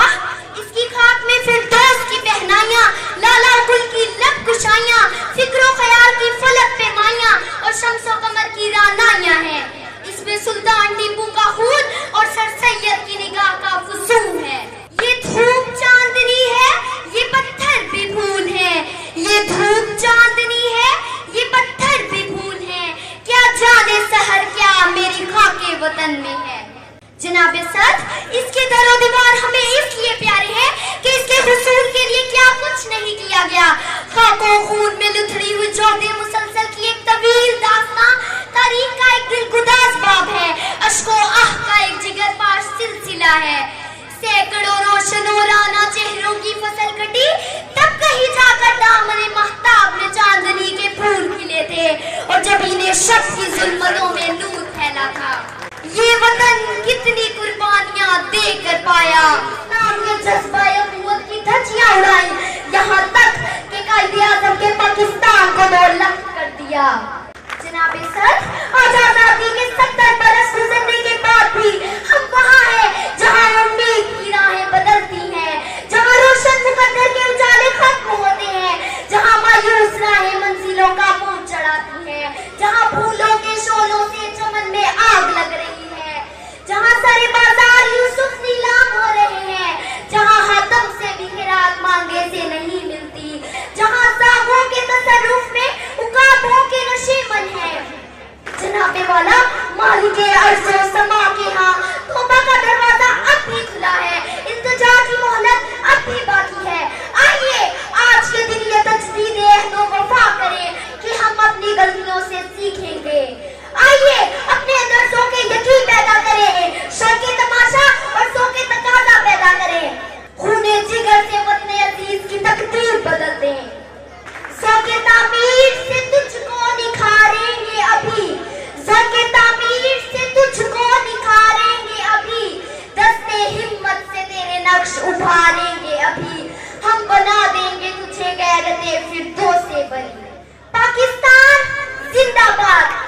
वाह, इसकी खाक में फिरदौस की पहनाइयां, लाला गुल की लब कुशाइयां, फिक्रो ख्याल की फलक पे माइयां और शम्सो कमर की रानाइयां हैं। इसमें सुल्तान टीपू का खून और सर सैयद की निगाह का फुसून है। ये धूप चांदनी है, ये पत्थर भी फूल है। ये धूप चांदनी है, ये पत्थर भी फूल है। क्या जाने सहर क्या मेरी खाके वतन में है। जनाबे सर, इसके दरो दीवार हमें इसलिए प्यारे हैं कि इसके हुसूल के लिए क्या कुछ नहीं किया गया। खाको खून में लुथड़ी हुई जौदे मुसलसल की एक तवील दास्तां, तारीख का एक दिलगुदाज बाब है, अश्को आह का एक जिगरपाश सिलसिला है। सैकड़ों रोशनो राना चेहरों की फसल कटी, तब कहीं जाकर दामने महताब में चांदनी के फूल खिले थे और जब इन्हें शब की जुल्मतों में नूर फैला था। ये वतन कितनी कुर्बानियां देकर पाया, नाम के जज्बा हुकूमत की धज्जियां उड़ाई, यहाँ तक कि कायदे आज़म के पाकिस्तान को दो लख्त कर दिया। जनाबे सर, आजादी के 70 बरस गुजरने के बाद भी हम वहाँ हैं जहाँ उम्मीद की राहें बदलती हैं, जहाँ रोशन मुकद्दर के उजाले खत्म होते हैं, जहाँ मायूस राहें मंजिलों का मुंह चढ़ाती हैं, जहाँ फूलों के शोलों से चमन में आग लग रही है, जहाँ सारे बाजार यूसुफ नीलाम हो रहे हैं, जहाँ हाथम से भी खैरात मांगे से नहीं मिलती, जहाँ सागों के तसर्रुफ में उकाबों के नशेमन है। जनाबे वाला, मालिके अर्ज़ो समा के यहाँ तौबा का दरवाजा अब भी खुला है, इल्तिजा की मोहलत अब भी बाकी है। आइए आज के दिन ये तजदीद अहद वफा करें कि हम अपनी गलतियों से सीखेंगे। आइए अपने अंदर शौक़े यकीन पैदा करें, शौक़े तमाशा और शौक़े तकाज़ा पैदा करें। खूने जिगर से वतन अजीज की तकदीर बदल दें। शौक़े तामीर से तुझको निखारेंगे अभी, शौक़े तामीर से तुझको निखारेंगे अभी, दस्ते हिम्मत से तेरे नक्श उभारेंगे अभी, हम बना देंगे तुझे गैरते फिरदौस से बरी। पाकिस्तान जिंदाबाद।